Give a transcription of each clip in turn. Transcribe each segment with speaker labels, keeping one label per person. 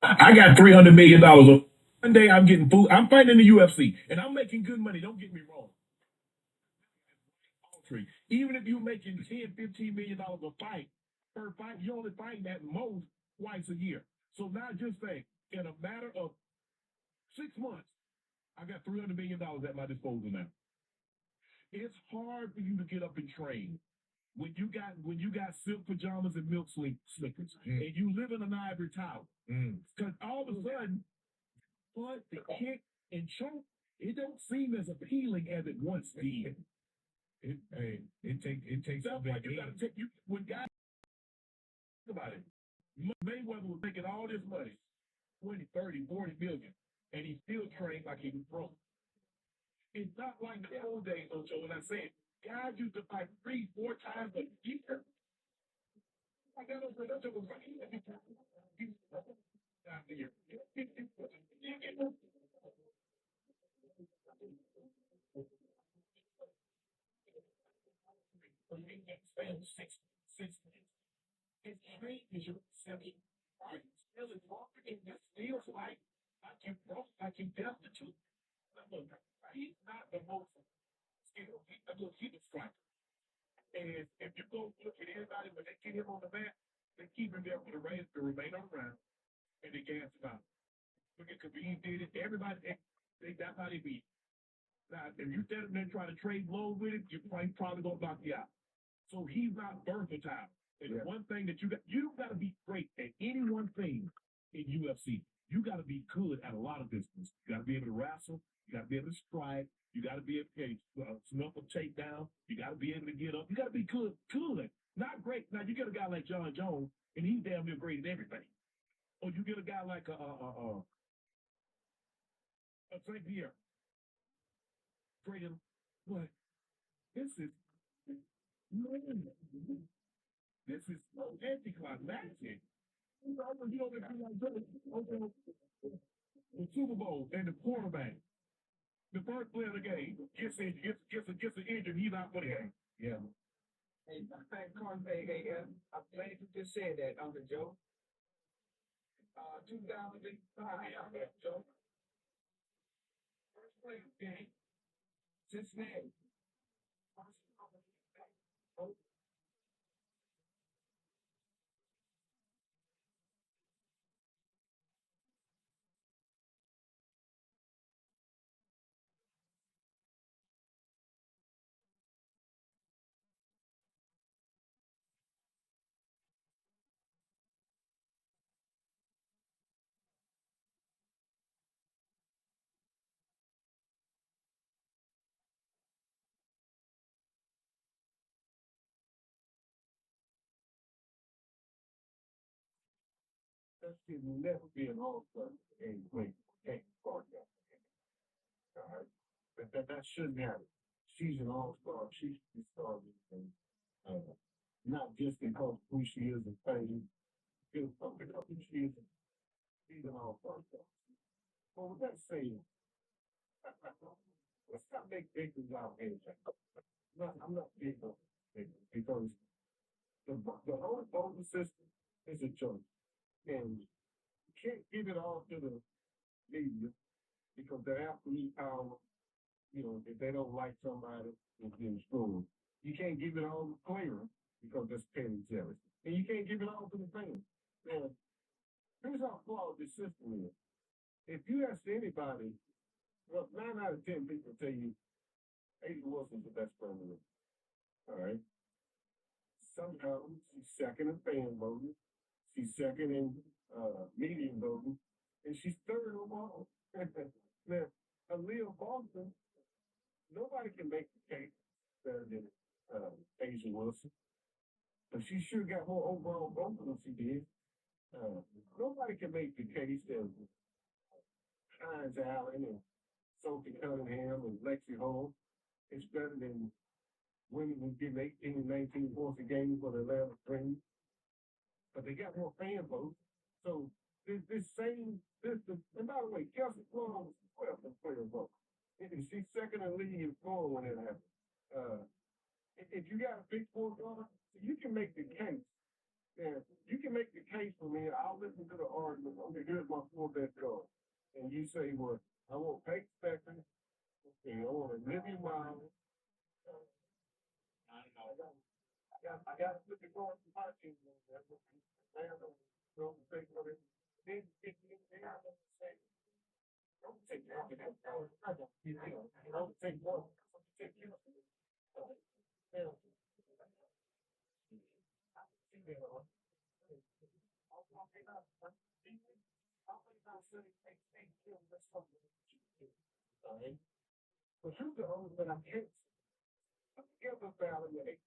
Speaker 1: I got $300 million. One day I'm getting food. I'm fighting in the UFC and I'm making good money. Don't get me wrong. Even if you're making 10, $15 million a fight per fight, you only fight at most twice a year. So now just say, in a matter of 6 months, I got $300 million at my disposal now. It's hard for you to get up and train when you got silk pajamas and milk slickers, and you live in an ivory tower. Because all of a sudden, but the kick and choke, it don't seem as appealing as it once did. It takes that's why you gotta take you when guys think about it. Mayweather was making all this money, 20, 30, 40 million, and he still trained like he was broke. It's not like the old days, Ocho, when I said guys used to fight 3, 4 times a year. I got over that was like time a year. Six minutes. His train is your reception. Are you still involved? It just feels like you broke, like you destitute. Look, he's not the most skilled. He's a striker. And if you go look at anybody when they get him on the mat, they keep him there for the race to remain on the ground and they gas him out. Look at Khabib did it. Everybody, that's how they beat. Now, if you stand there trying to trade blows with him, you're probably going to knock you out. So he's not versatile. And the one thing that you don't got to be great at any one thing in UFC. You got to be good at a lot of disciplines. You got to be able to wrestle. You got to be able to strike. You got to be able to snuff a takedown. You got to be able to get up. You got to be good. Not great. Now, you get a guy like John Jones, and he's damn near great at everything. Or you get a guy like a Frank Pierre, great at what? This is this is anticlimactic. You know, the Super Bowl and the quarterback, the first play of the game, gets an injury, he's out for the game. Yeah. Hey, Carl, I'm glad you just said that, Uncle Joe. 2005, Joe. First play of the game, Cincinnati. That should never be an all-star game. Wait, hey, part that. All right, that shouldn't happen. She's an all-star. She's the star of this thing. Not just because of who she is and fame, because who she is. She's an all-star. But with that said, let's not make victims out of anything. I'm not big on victims because the whole voting system is a joke, and you can't give it all to the media because they're absolute power. You know, if they don't like somebody, it's in school. You can't give it all to the player because that's petty jealous. And you can't give it all to the fans. Now, here's how flawed this system is. If you ask anybody, well, 9 out of 10 people tell you Aiden Wilson's the best player in the league. All right. Somehow she's second in fan voting. She's second in median voting. And she's third overall. Now, Aaliyah Boston, nobody can make the case better than Asia Wilson. But she sure got more overall votes than she did. Nobody can make the case that Hines Allen and Sophie Cunningham and Lexi Hall is better than women who get 18 and 19 points a game for the Atlanta Dream. But they got more fan votes. So this same system, and by the way, Kelsey Plum was 12th in player vote. And she's second in the league in scoring when it happens. If you got a big four guard, you can make the case And you can make the case for me. I'll listen to the argument. Okay, here's my four best cards. And you say, well, I want Pate Spector, and I want Olivia Miles. I got to put the cards in my team. Man, don't think of it. Then they have to say, don't take one of them cards. I don't take one. Take you. But you're the only one I can't give a validate.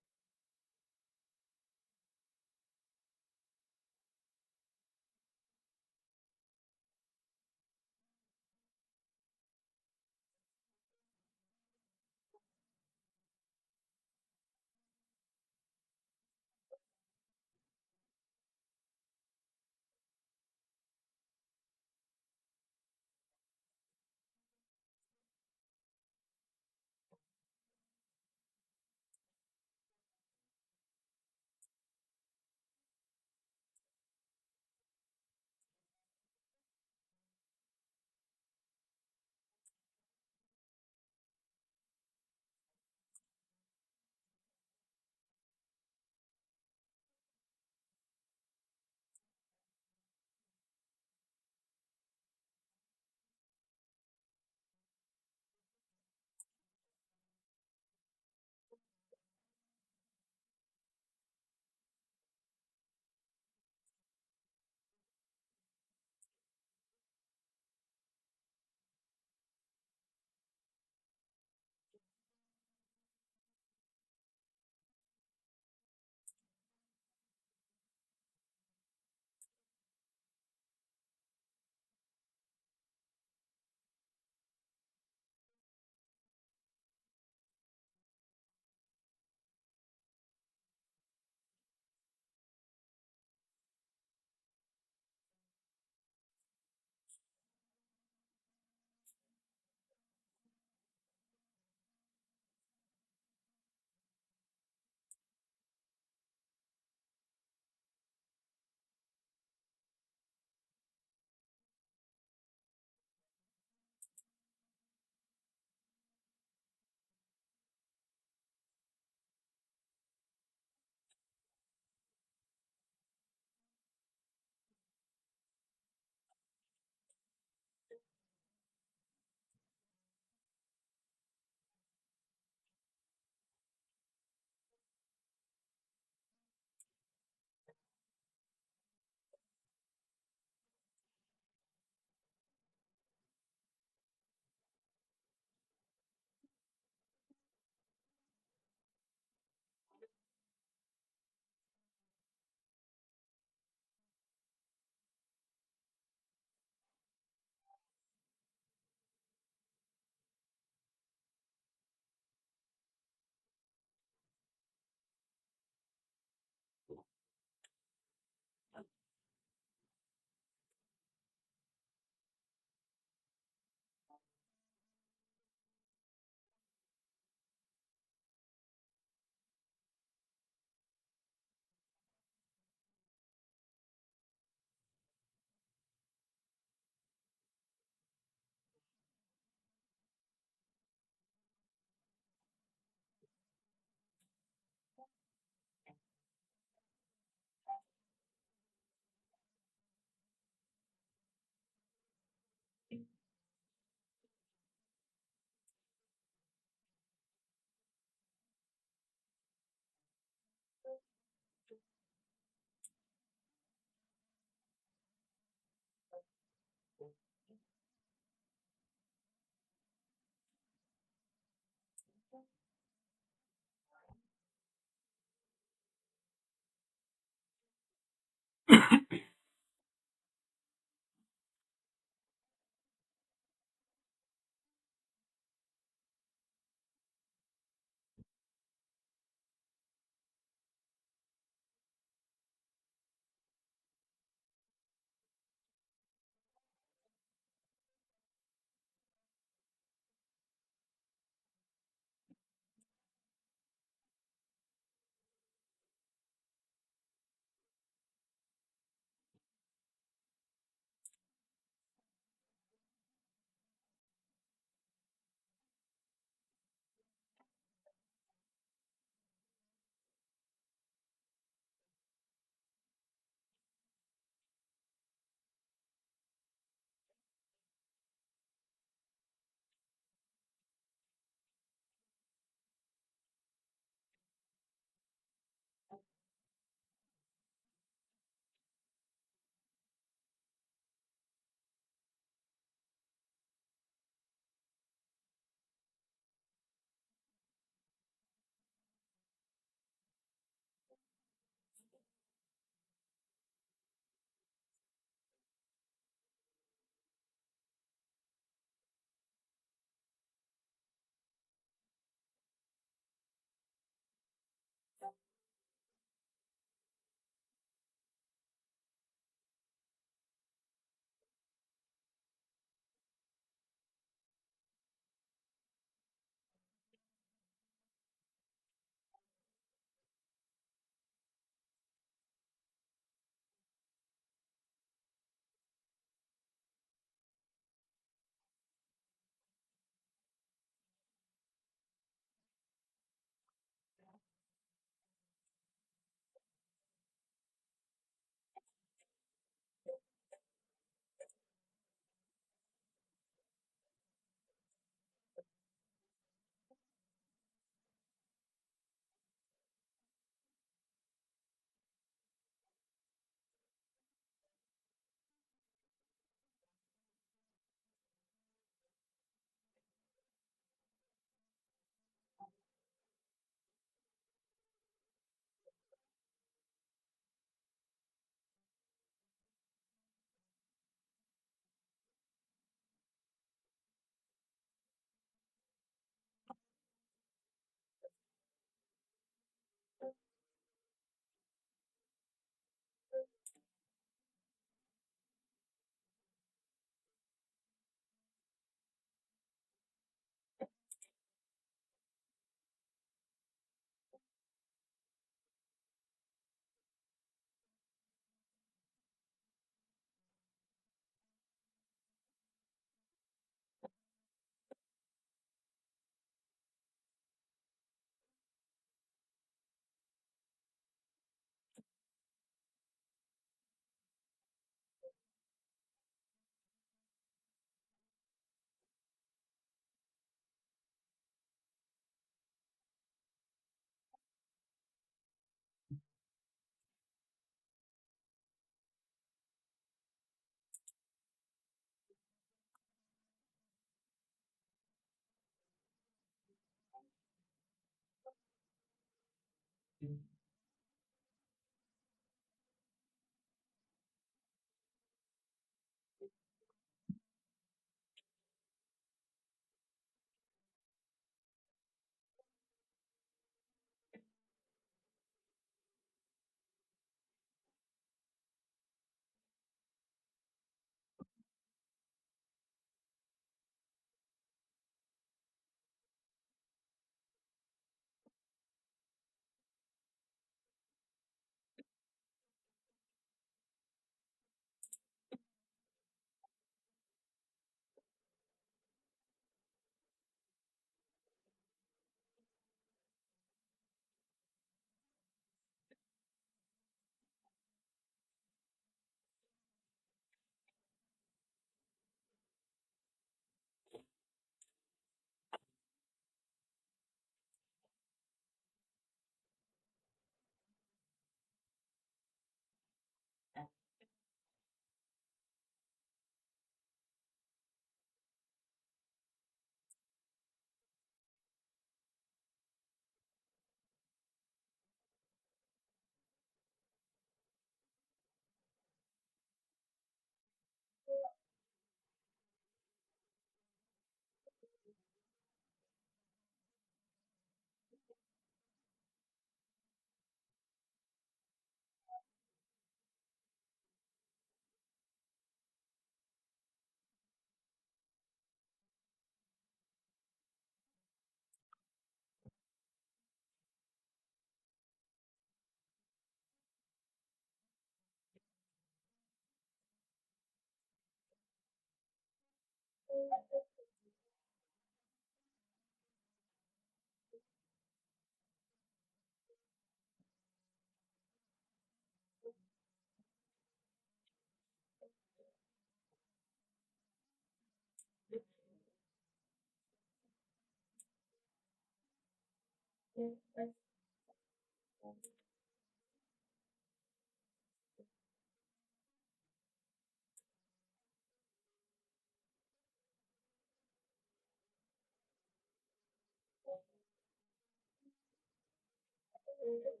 Speaker 1: Uh-huh.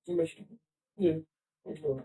Speaker 1: Michigan. Yeah. Okay.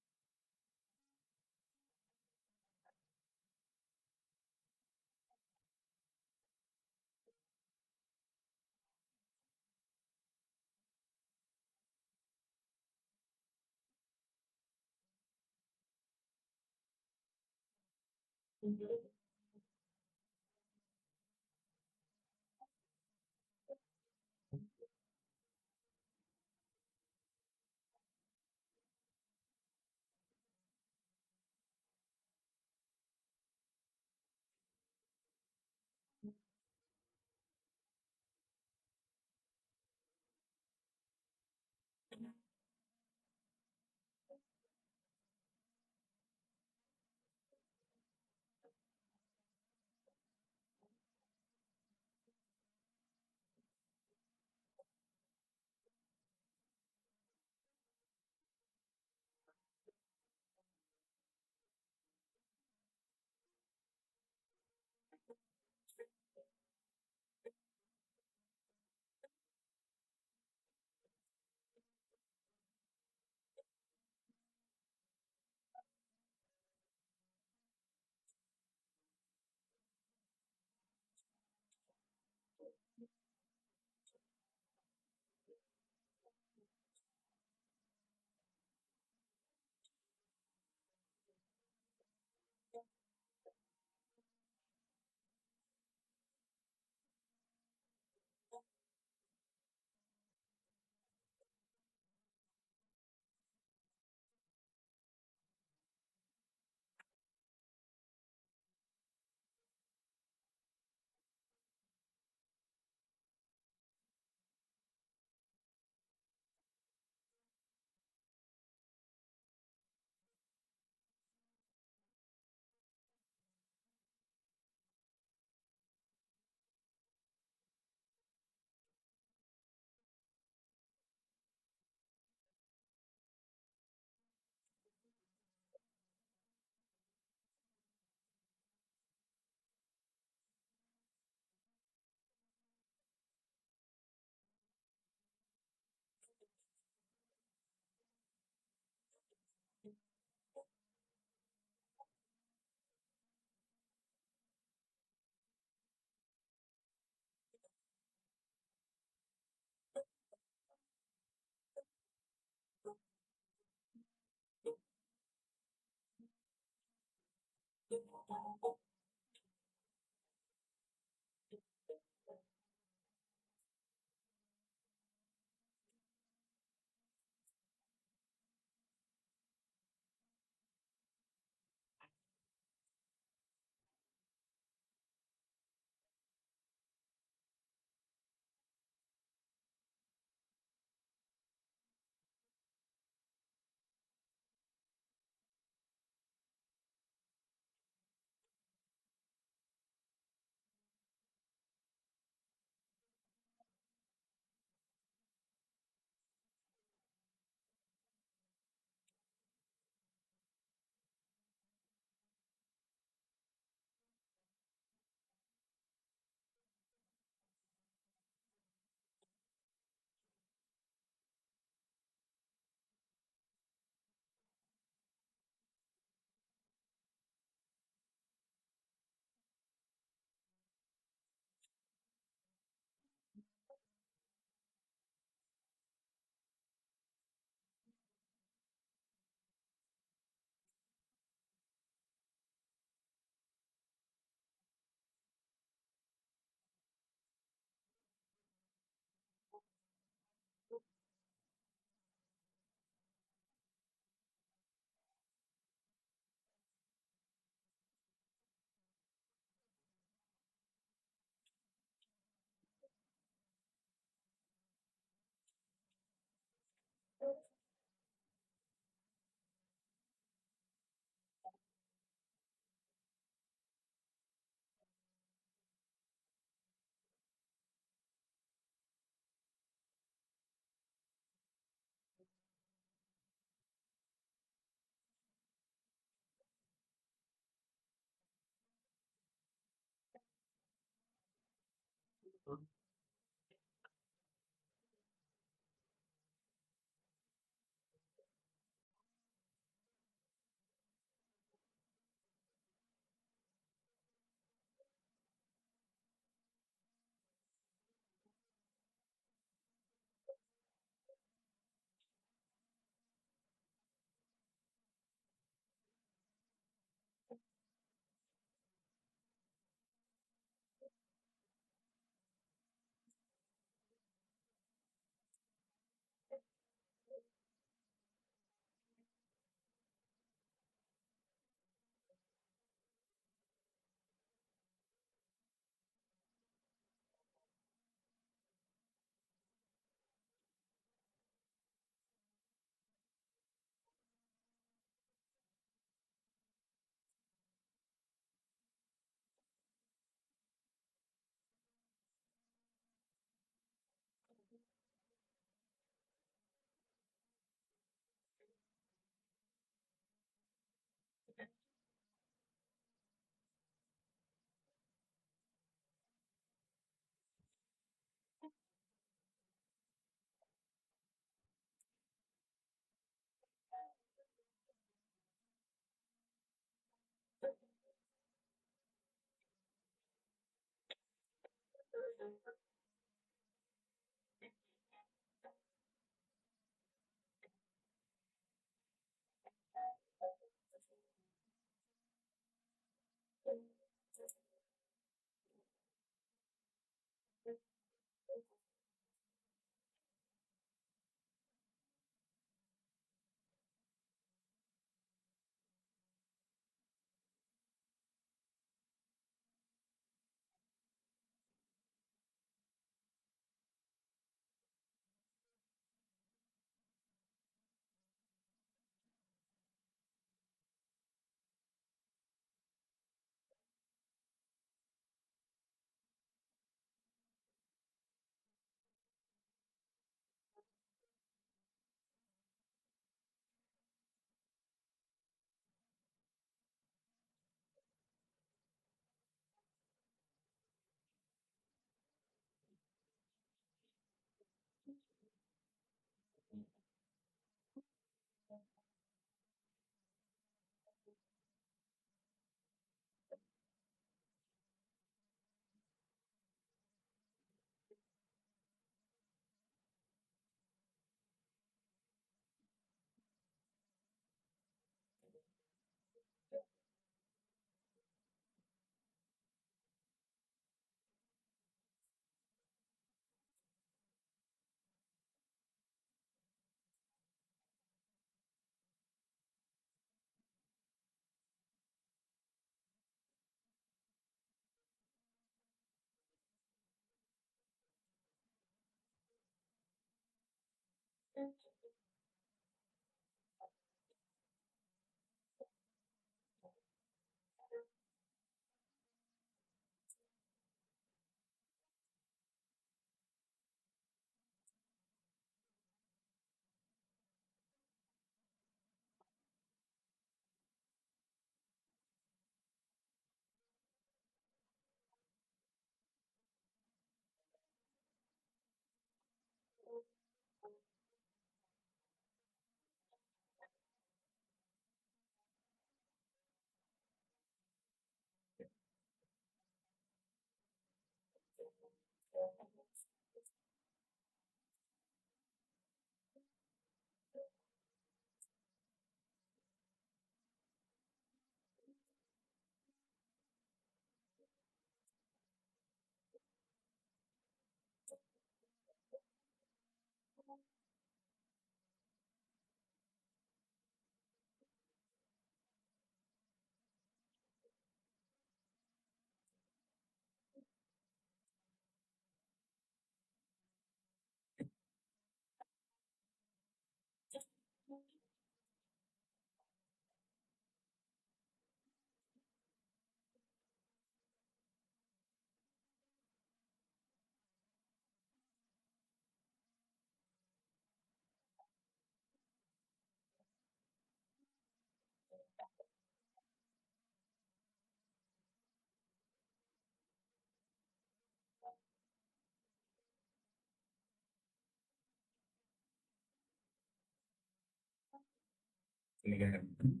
Speaker 1: And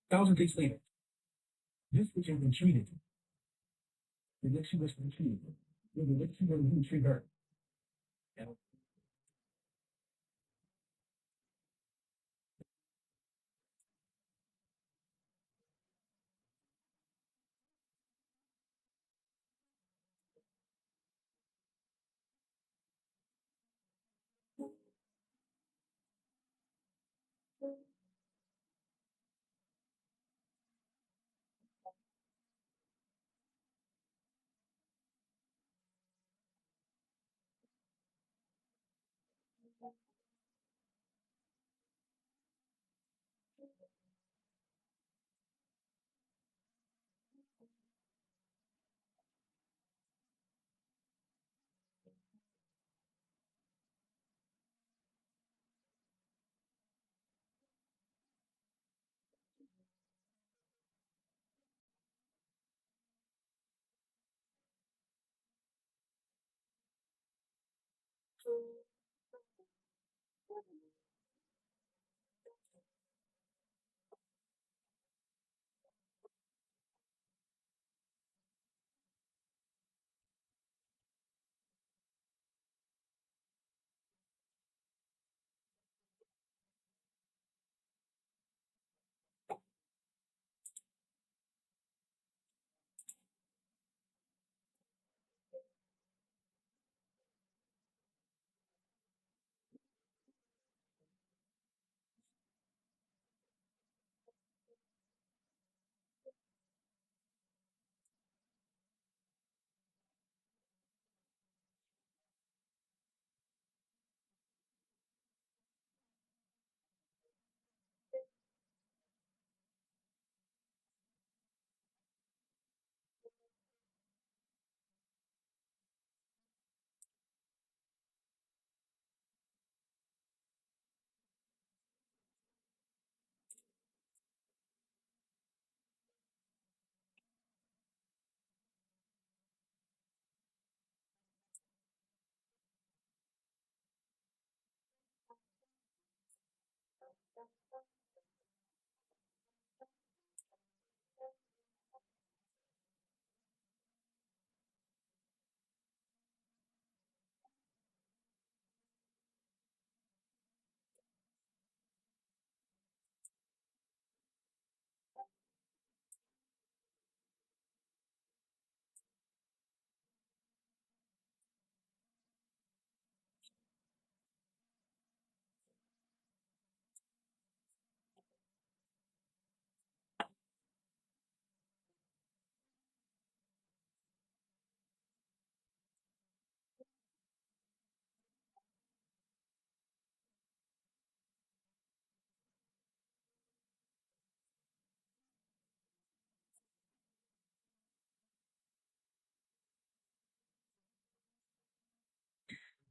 Speaker 1: 1,000 days later, this bitch has been treated. The next she was been treated. The next she was treat her. And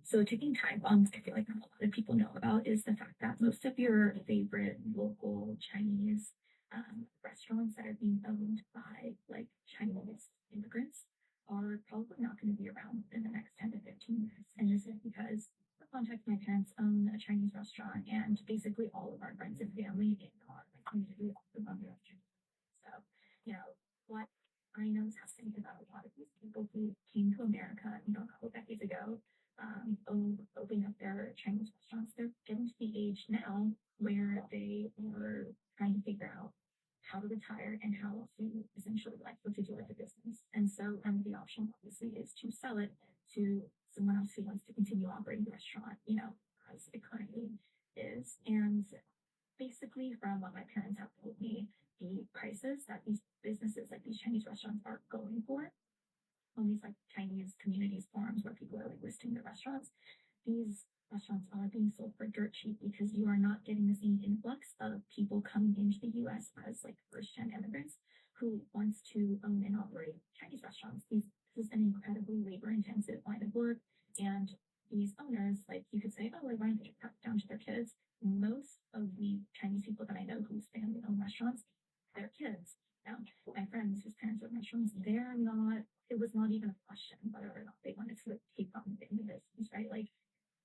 Speaker 2: So ticking time bombs, I feel like not a lot of people know about is the fact that most of your favorite local Chinese restaurants that are being owned by like Chinese immigrants are probably not going to be around in the next 10 to 15 years. And this is because for context, my parents own a Chinese restaurant and basically all of our friends and family in our community also own their restaurant. So, what I know is happening about a lot of these people who came to America, a couple decades ago, opening up their Chinese restaurants, they're getting to the age now where they are trying to figure out how to retire and how to essentially like what to do with the business. And so the option obviously is to sell it to someone else who wants to continue operating the restaurant, as it currently is. And basically from what my parents have told me, the prices that these businesses, like these Chinese restaurants, are going for on these like Chinese communities forums where people are like listing their restaurants, these restaurants are being sold for dirt cheap because you are not getting the same influx of people coming into the US as like first gen immigrants who wants to own and operate Chinese restaurants. This is an incredibly labor intensive line of work, and these owners, like you could say, oh, like, why don't they cut down to their kids? Most of the Chinese people that I know whose family own restaurants, their kids. Now, my friends whose parents own restaurants, they're not, it was not even a question whether or not they wanted to take on the business, right? Like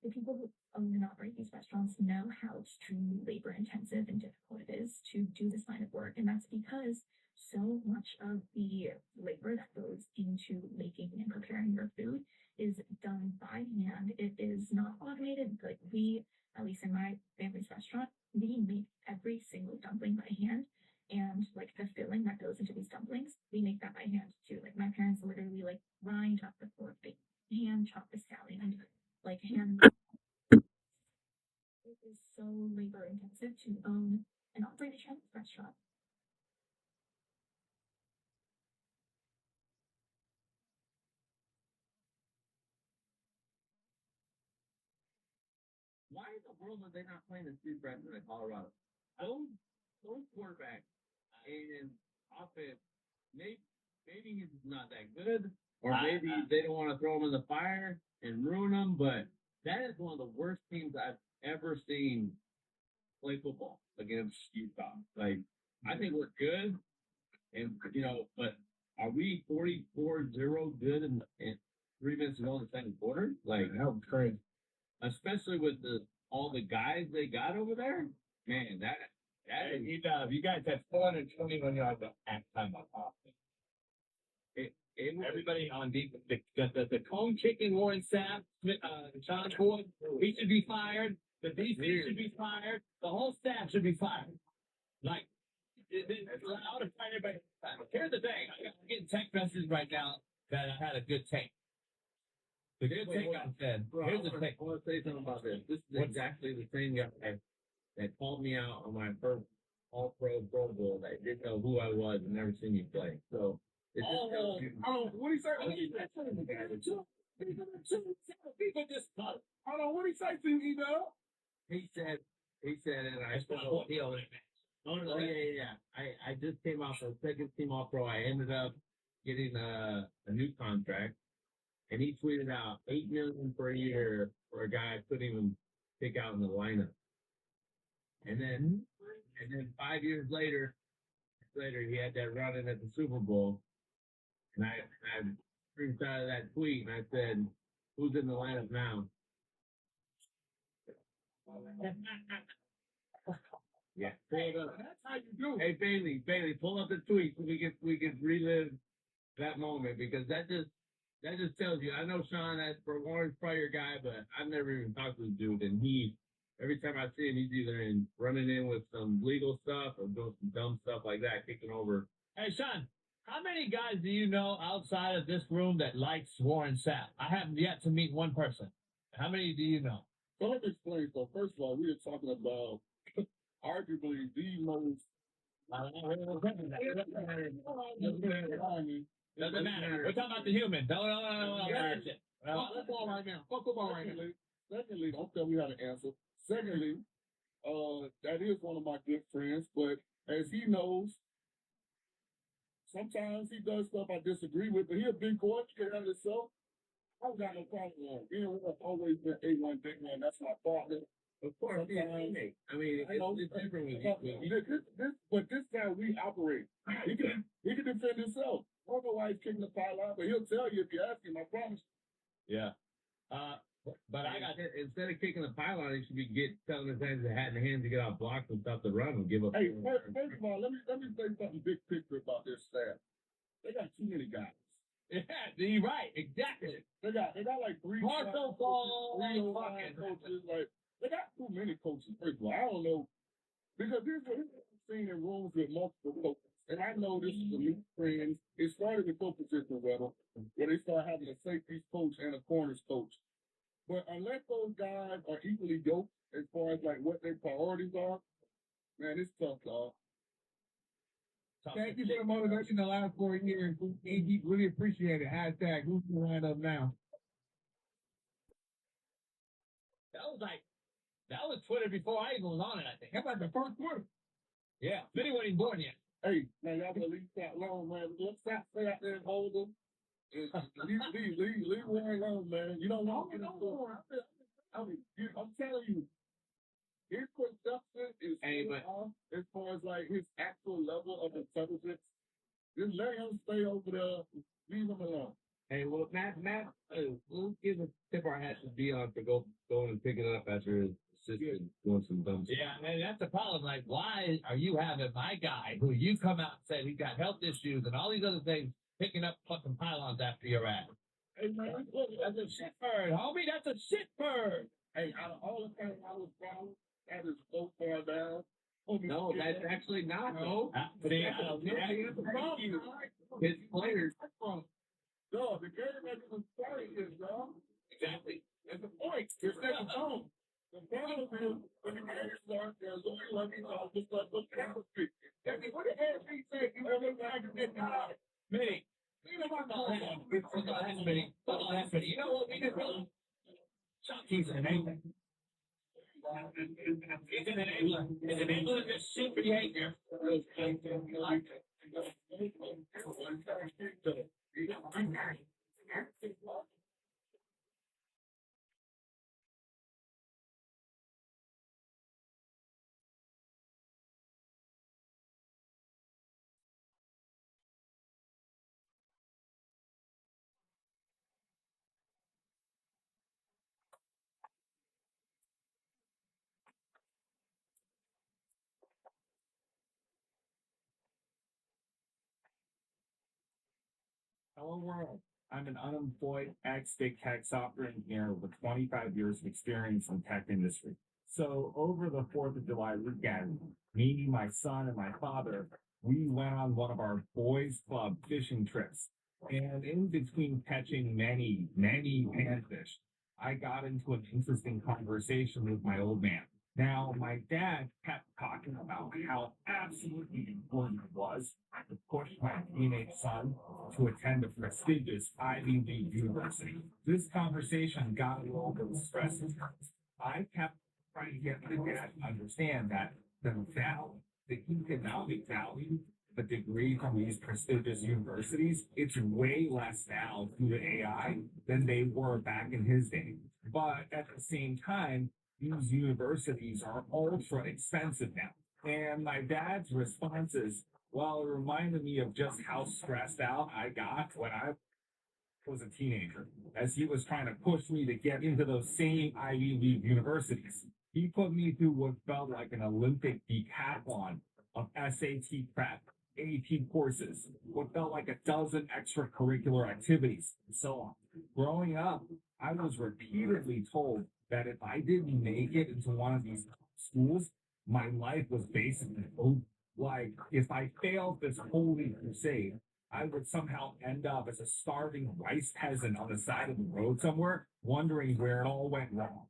Speaker 2: the people who own and operate these restaurants know know how extremely labor intensive and difficult it is to do this line of work. And that's because so much of the labor that goes into making and preparing your food is done by hand. It is not automated. Like we, at least in my family's restaurant, we make every single dumpling by hand. And like the filling that goes into these dumplings, we make that by hand too. Like my parents literally like grind up the pork, they hand chop the scallion, like hand. It is so labor intensive to own and operate a Chinese restaurant.
Speaker 3: Why in the world are they not playing the street president in Colorado? Those quarterback and offense, maybe he's not that good, or maybe they don't want to throw him in the fire and ruin him. But that is one of the worst teams I've ever seen play football against Utah. Like, I think we're good, and but are we 44-0 good in 3 minutes to go in the second quarter? Like,
Speaker 1: That was crazy.
Speaker 3: especially with all the guys they got over there, man, that is,
Speaker 4: You guys had 421 yards at halftime on offense.
Speaker 3: it was,
Speaker 4: Everybody on the cone kicking Warren Sapp, Sean Ford, he should be fired. The DC should be fired. The whole staff should be fired. Like, I would have fired everybody. Here's the thing: I'm getting text messages right now that I had a good take. The good take I said.
Speaker 3: bro,
Speaker 4: Here's the thing.
Speaker 3: I want to say something about this. This is exactly the same guy that called me out on my first All-Pro Pro Bowl that didn't know who I was and never seen me play. So it just tells you.
Speaker 4: What do you say? People just hold on. What do you say to you, though?
Speaker 3: He said, and I said, oh, yeah. I just came off a second team All Pro. I ended up getting a new contract, and he tweeted out $8 million per year for a guy I couldn't even pick out in the lineup. And then 5 years later, he had that run in at the Super Bowl, and I screenshot that tweet and I said, "Who's in the lineup now?" Yeah, pull it up.
Speaker 4: That's how you do.
Speaker 3: Hey Bailey, pull up the tweet so we can relive that moment, because that just tells you. I know Sean, that's for Warren's probably your guy, but I've never even talked to the dude, and every time I see him, he's either running in with some legal stuff or doing some dumb stuff like that, kicking over.
Speaker 4: Hey, Sean, how many guys do you know outside of this room that likes Warren Sapp? I haven't yet to meet one person. How many do you know?
Speaker 1: So let me explain. So first of all, we are talking about arguably the most.
Speaker 4: Doesn't matter. We're talking about the human. No.
Speaker 1: Fuck football right now. Fuck football right now. Secondly, don't tell me how to answer. Secondly, that is one of my good friends, but as he knows, sometimes he does stuff I disagree with, but he a big boy, he can handle himself. I've got no problem with him. Being with I've always been A1 big man, that's my father.
Speaker 3: Of course, he's a teammate. I mean, it's different with you.
Speaker 1: But this guy, we operate. He can defend himself. I don't know why he's kicking the pylon, but he'll tell you if you ask him, I promise.
Speaker 4: Yeah.
Speaker 3: But I got instead of kicking the pylon, he should be telling his hands to hat in the hands to get off blocks and stop the run and give up.
Speaker 1: Hey, first of all, let me say something big picture about this staff. They got too many guys.
Speaker 4: Yeah, you're right. Exactly.
Speaker 1: They got like three
Speaker 4: Marshall Ball,
Speaker 1: coaches. Like they got too many coaches. First of all, I don't know because here's what I've seen in rooms with multiple coaches, and I know this is a new trend. It started with football position level, where they start having a safeties coach and a corners coach. But unless those guys are equally yoked as far as like what their priorities are, man, it's tough, dog.
Speaker 5: Thank you for the motivation the last 4 years. We really appreciate it. Hashtag who's the lineup now?
Speaker 4: That was Twitter before I even was on it, I think.
Speaker 5: How about the first quarter?
Speaker 4: Yeah. Vinny wasn't even born yet.
Speaker 1: Hey, man, y'all better leave that alone, man. Let's stop stay out there and hold them. Leave Warren alone, man. You don't want to get into it. I'm telling you, his perception is off as far as like his actual level of intelligence. Just let him stay over there. Leave him alone.
Speaker 3: Hey, well, Matt, we'll give a tip our hat to Dion for going and picking it up after his assistant doing some dumb stuff.
Speaker 4: Yeah, and that's the problem. Like, why are you having my guy, who you come out and said he's got health issues and all these other things, picking up fucking pylons after your ass? Hey, man, look, that's a shit bird, homie. That's a shit bird.
Speaker 1: Hey, out of all the things I was wrong, that is so far down.
Speaker 3: No, that's actually not.
Speaker 1: No.
Speaker 4: See, I don't know.
Speaker 1: That's the problem.
Speaker 3: His players.
Speaker 1: No, the game that was starting is wrong.
Speaker 4: Exactly.
Speaker 1: That's the point. You're never home. The problem is when the game starts, there's only like just like the chemistry. What the hell he say? You ever back in that time?
Speaker 4: Me. You know what? Last minute. You know what we did, brother? He's an enabler. He's an enabler. He's an enabler of this shit behavior.
Speaker 6: Hello world. I'm an unemployed ex-big tech software engineer with 25 years of experience in tech industry. So over the 4th of July weekend, me, my son, and my father, we went on one of our boys club fishing trips. And in between catching many panfish, I got into an interesting conversation with my old man. Now, my dad kept talking about how absolutely important it was to push my teenage son to attend a prestigious Ivy League university. This conversation got a little bit stressful. I kept trying to get my dad to understand that the economic value of a degree from these prestigious universities, it's way less now due to AI than they were back in his day. But at the same time, these universities are ultra expensive now. And my dad's responses, well, it reminded me of just how stressed out I got when I was a teenager, as he was trying to push me to get into those same Ivy League universities. He put me through what felt like an Olympic decathlon of SAT prep, AP courses, what felt like a dozen extracurricular activities, and so on. Growing up, I was repeatedly told that if I didn't make it into one of these schools, my life was basically over. Like, if I failed this holy crusade, I would somehow end up as a starving rice peasant on the side of the road somewhere, wondering where it all went wrong.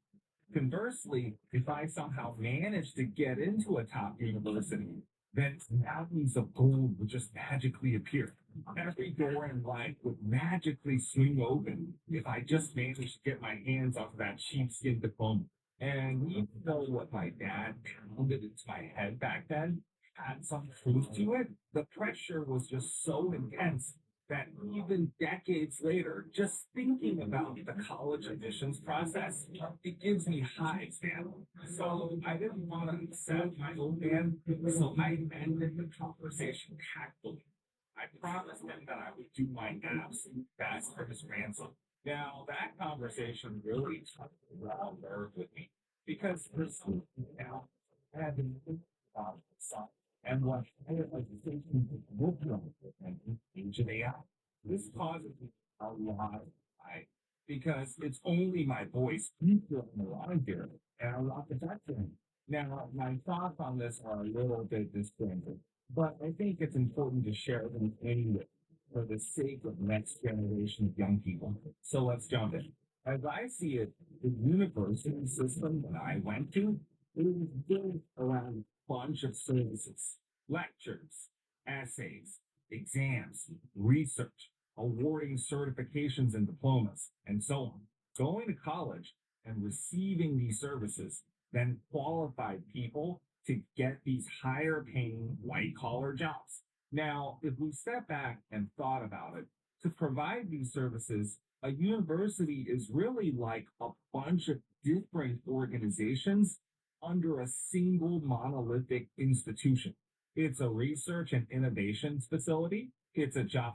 Speaker 6: Conversely, if I somehow managed to get into a top university, then mountains of gold would just magically appear. Every door in life would magically swing open if I just managed to get my hands off that sheepskin diploma. And even though what my dad pounded into my head back then had some truth to it, the pressure was just so intense that even decades later, just thinking about the college admissions process, it gives me hives, man. So I didn't want to upset my old man, so I ended the conversation tactfully. I promised him that I would do my absolute best for his ransom. Now, that conversation really touched the raw nerve with me, because for some now, I had been thinking about myself and what higher education is working on and age of AI. This causes me a lot of pride because it's only my boy's future on the line here, and I want to protect him. Now, my thoughts on this are a little bit disjointed, but I think it's important to share them anyway for the sake of next generation of young people. So let's jump in. As I see it, the university system that I went to, it was built around a bunch of services, lectures, essays, exams, research, awarding certifications and diplomas, and so on. Going to college and receiving these services then qualified people to get these higher paying white collar jobs. Now, if we step back and thought about it, to provide these services, a university is really like a bunch of different organizations under a single monolithic institution. It's a research and innovations facility. It's a job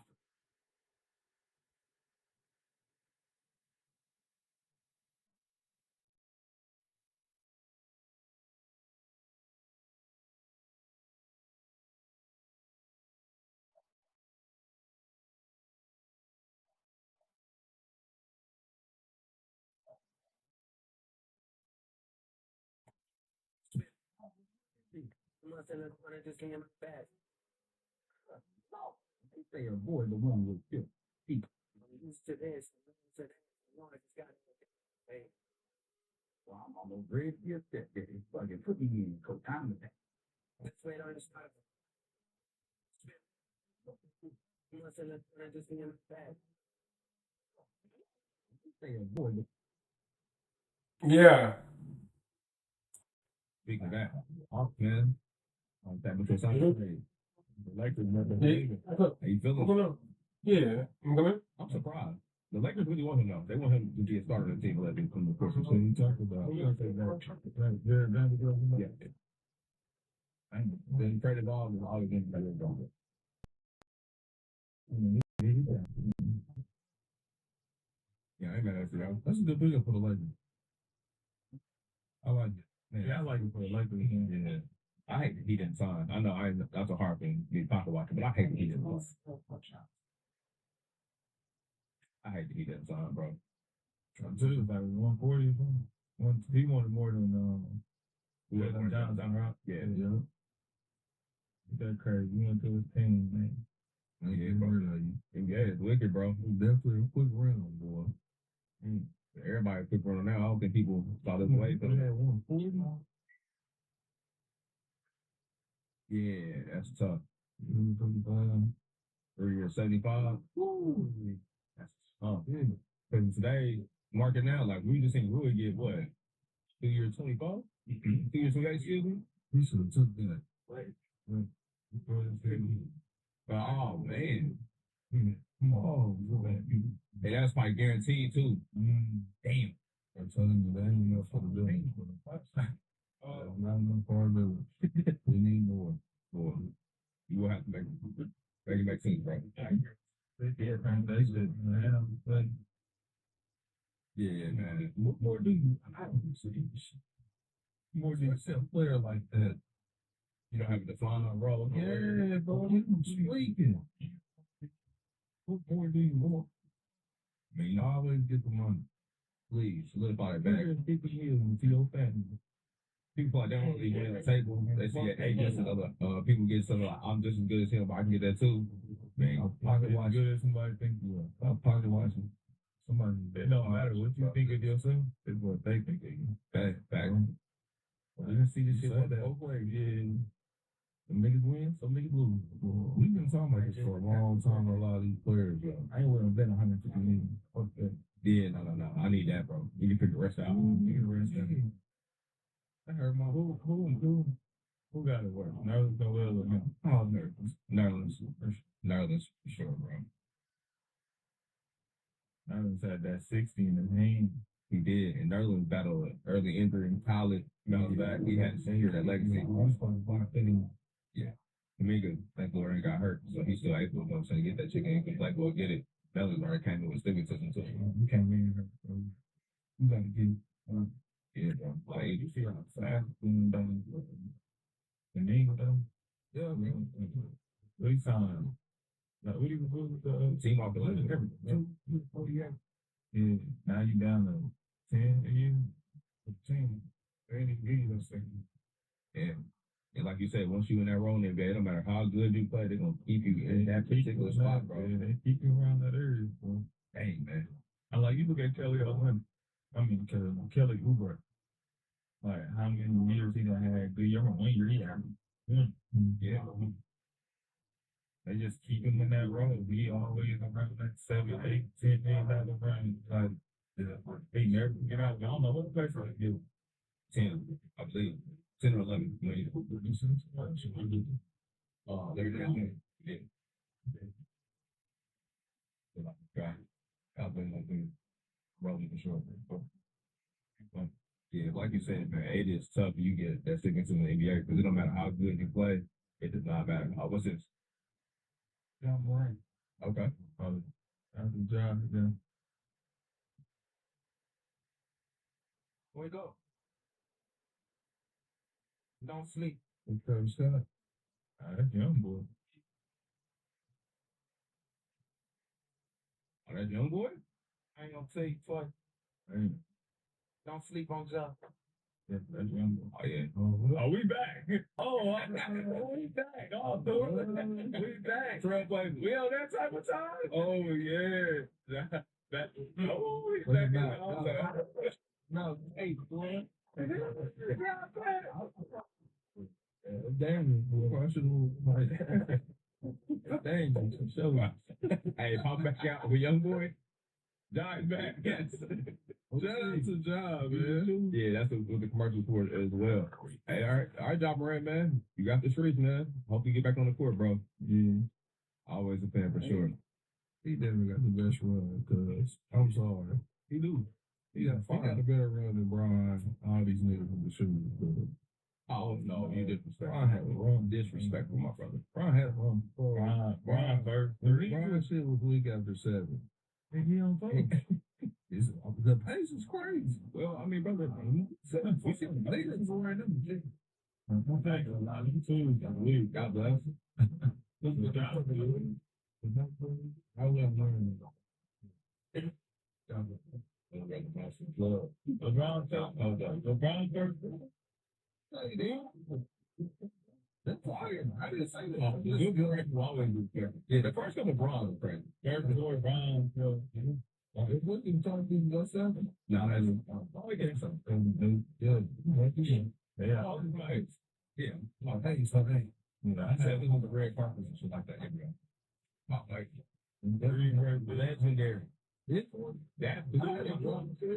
Speaker 3: just in my bag.
Speaker 5: They say avoid the one with you.
Speaker 3: I'm used to this. I just got it. Hey.
Speaker 5: Well, I'm almost ready to get that. Fucking put me in co-time with that.
Speaker 3: Let's wait on this time. Just in my bag.
Speaker 5: They say avoid the.
Speaker 1: Yeah.
Speaker 6: Speaking of that, man, that was something. The Lakers never leaving. How you feeling?
Speaker 1: Yeah.
Speaker 6: I'm surprised. The Lakers really want him though. They want him to be a starter on the team. Let him come to the course. So you talked about. Yeah. Then he traded all the games that they're going. Yeah, I ain't mad at you. That's a good pickup for the Lakers. I like it. Yeah, I like it for the Lakers. Yeah. I hate that he didn't sign. I know that's a hard thing to be pocket watching, but I hate that he didn't sign. I hate that he didn't sign, bro.
Speaker 5: I'm sure it was like 140 or something. He wanted more than Johnson, right?
Speaker 6: Yeah.
Speaker 5: That crazy. He went to his team, man.
Speaker 6: Yeah, bro. NBA is wicked, bro.
Speaker 5: Definitely a quick round, boy.
Speaker 6: Everybody quick run now. I don't think people saw this way. But yeah, that's tough. 3 years, 75. Woo. That's tough. Because today, market now, like we just seen Rui get what? 2 years, 25? 2 years, 28, excuse me?
Speaker 5: He should have took that.
Speaker 6: Oh, man.
Speaker 5: Oh, man.
Speaker 6: Hey, that's my guarantee, too. Damn.
Speaker 5: I'm telling you, they ain't enough for the building. Not enough for our building. We need more.
Speaker 6: Boy, you will have to make it make sense, bro.
Speaker 5: Yeah, man.
Speaker 6: Yeah, man.
Speaker 5: What more do you? I don't see this. More do you see a player like that?
Speaker 6: You don't have a defined role.
Speaker 5: Yeah, bro, you tweaking. What more do you want?
Speaker 6: I mean, you always get the money. Please, solidify it back.
Speaker 5: People here to your family.
Speaker 6: People like they don't really win the table. They see agents and other people get something like, I'm just as good as him, but I can get that too. Man,
Speaker 5: Pocket watch. Good as somebody think you are. Pocket watching. Somebody, it don't matter what you think of yourself, it's what they think of you.
Speaker 6: Back.
Speaker 5: You can see this shit both ways. Yeah. Some niggas win, some niggas lose. We've been talking about this for a long time with a lot of these players, bro. I ain't willing to bet 150 million. Fuck that.
Speaker 6: Yeah, no. I need that, bro. You can pick the rest out.
Speaker 5: I heard my who got it worse? Nerlens Noel or him? Oh,
Speaker 6: Nerlens, for sure, bro.
Speaker 5: Nerlens had that 60 in his hand.
Speaker 6: He did, and Nerlens battled an early injury in college. Bounced back. He had to secure that legacy. Yeah. Kaminga, thank Lord, ain't got hurt, so he's still able, you know what I'm saying, get that chicken and get like, well, get it. Nerlens already came in with stigmatism too.
Speaker 5: You can't win hurt, bro. You gotta get it.
Speaker 6: Yeah, bro. Like,
Speaker 5: You feel fast and the name of them. Yeah, man. What he signed? Like, what he was with the
Speaker 6: team off the list and everything.
Speaker 5: Yeah, now you down to 10 again. 10. They didn't give you those things.
Speaker 6: Yeah. And like you said, once you in that role in the NBA, no matter how good you play, they're gonna keep you in that particular spot, bro.
Speaker 5: Yeah, they keep you around that area, bro.
Speaker 6: Dang, man.
Speaker 5: I like, you look at Kelly Oubre. Like, how many years he done had good year? 1 year he had.
Speaker 6: Yeah.
Speaker 5: They just keep him in that role. He always around that 7, 8, 10 million range. Like, they never get out. I don't know what place they give
Speaker 6: 10, I believe. 10 or 11 million. Oh, they're down. Yeah. I've been rolling for sure. But yeah, like you said, man, it is tough. You get that sticking to the NBA because it don't matter how good you play. It does not matter. Oh, what's this?
Speaker 5: John Moran.
Speaker 6: Okay.
Speaker 5: That's the job again. Wake up. Don't sleep. Because that's young boy.
Speaker 6: Oh, that young boy?
Speaker 5: I ain't gonna tell you twice. Hey. Don't sleep on job. Yeah, that's young. Oh yeah. Oh, we back. Oh, we back. Oh, we back. Trailblazers. We on that type of time. Oh yeah. That. Oh, we back in all time. No, hey, boy. Damn, boy. I should have. Dang, show me. Hey, pop back out with young boy. John's back. Yes. Shout out to John, man. Yeah, that's what the commercials for as well. Hey, all right, John Moran, man. You got this race, man. Hope you get back on the court, bro. Yeah. Always a fan for sure. He definitely got the best run, cause I'm sorry. He do. He got a better run than Brian. All these niggas in the shoes. Oh no, you disrespect. Brian had a wrong disrespect for my brother. Brian had a wrong. Brian first. Brian shit was week after 7. And he don't vote. The pace is crazy. Well, I mean, brother, we see the Lakers wearing them. God bless. I wouldn't learn. LeBron first. That's fire. I didn't say that. You'll be right. Always be careful. Yeah, the first one LeBron, friend. Third one Brown. It wasn't even talking to yourself. No, that's all we get something. Good. Yeah. All the players. Yeah. Like, hey, so hey. You know, I said this on the red carpet and shit like that every day. Like, legendary. This one, there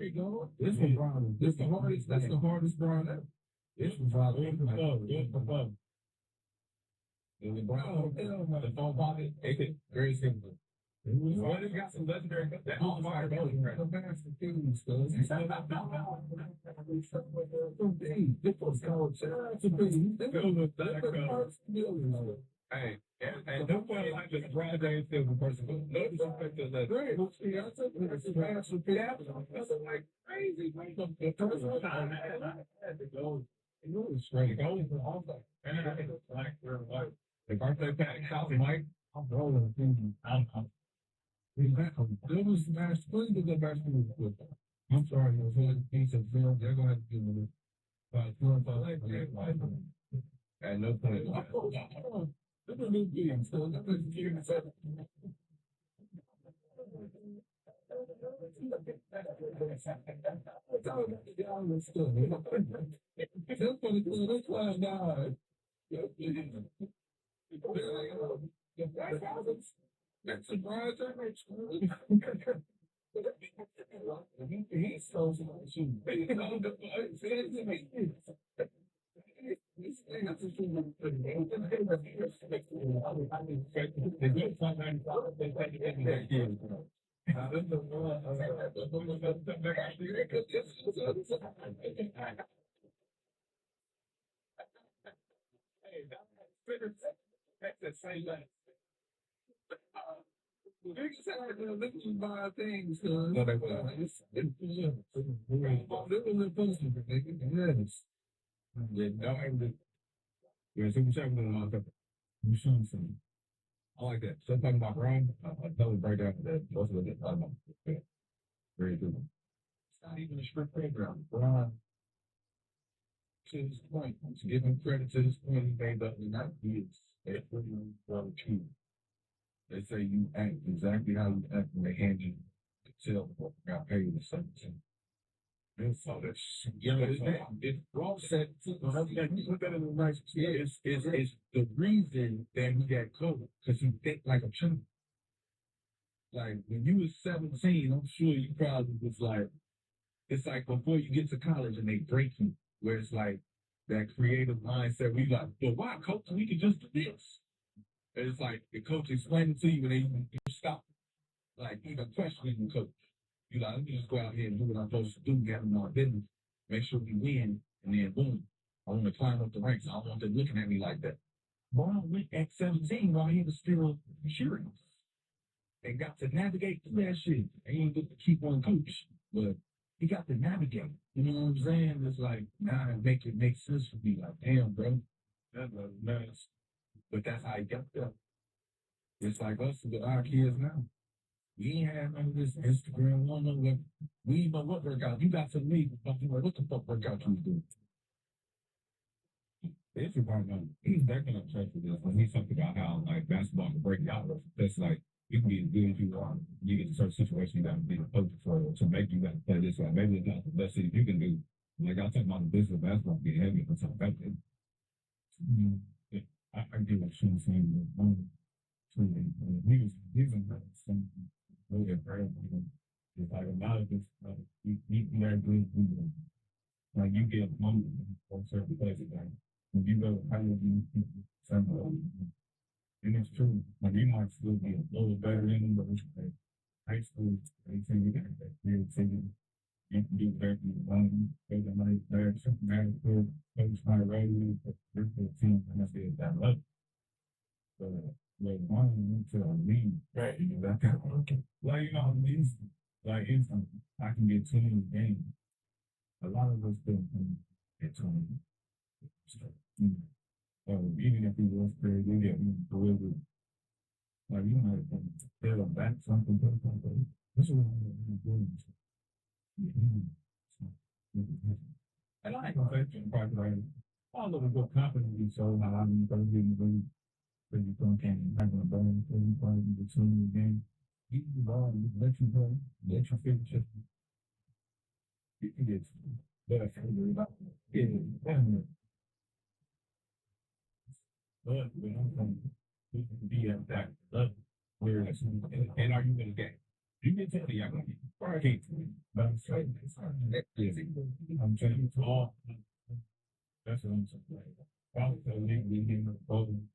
Speaker 5: you go. This one, Brown. This the hardest. That's the hardest Brown ever. This was Brown. The Brown, the phone pocket, very simple. What has got some legendary? That was fire belly, right? The master things, cuz. This was called Hey, and don't play like this Brown James Silver person. No disrespect to that. That's like crazy. The first one I had to go. It was straight. I was like, man, I think it's like, the birthday pack, South Mike. I'm rolling. There was last spring to go back to the I'm sorry, it was a piece of film. They're going to have to do with it. At no point. Look at new beings. So that was getting seven. That's a surprise. He's so Niggas had to buy things, no, they were. They was impossible, nigga. Yes. Yeah, no, you're super checking on my paper. You shouldn't say. I like that. So talking about Brian, I totally break down that most of it. Very good. It's not even a strict program. Brian, to his point, to give him credit to his point, he made up in that years. That's pretty well true. They say you act exactly how you act when they hand you the tell what got paid or something. And so that's it's wrong said you put that in the nice is the reason that he got COVID because he think like a chump. Like when you was 17, I'm sure you probably was like it's like before you get to college and they break you, where it's like that creative mindset where you like, but why coach we can just do this? It's like the coach explaining to you and you stop. Like even questioning the coach. You like, let me just go out here and do what I'm supposed to do, get in my business, make sure we win, and then boom. I want to climb up the ranks. I don't want them looking at me like that. Boy, went at 17 while he was still curious. And got to navigate through that shit. He ain't get to keep on coach, but he got to navigate. You know what I'm saying? It's like, now it make sense for me. Like, damn, bro. That was nice. But that's how he got there. It's like us with our kids now. We ain't had none of this Instagram, one of them. We ain't know what workout. You got to me, but you like, what the fuck workout you was doing? It's about that can affect this. When he talked about how like basketball can break you out, that's like you can be as good as you are. You get to certain situations, you got to be a coach for to make you got to play this way. Maybe it's not the best thing you can do. Like I talk about the business of basketball being heavy or something like that. I get what she was saying. He was in some really great. It's like a lot of this, you very good. Like you get moments from certain places. Like when you go to high school, something, and it's true. Like you might still be a little better than them, but it's like high school, they say you got that real thing. You can do better than one. There's a nice better, something better, coach my radio, but there's a team, and that's it, that level. But one went to a league, right? You know, that kind of okay. Like you know, like instant, I can get 20 in a game. A lot of us don't get 20. So, even if he was very good, yeah, we delivered. Like you might feel back something, but this is what I'm doing. And I ain't gonna say it's probably right. All of the good confidence, so how I'm going to get in the league. But you don't can't have a burn for you probably the team game. You can go and let you play, let you finish it. You can get better figure it out. Yeah, definitely. But when I'm saying you can be at that level where it's and are you gonna get? You can tell me I'm gonna get but I'm saying I'm telling you to all that's what I'm saying. Probably the league we get in the bottom.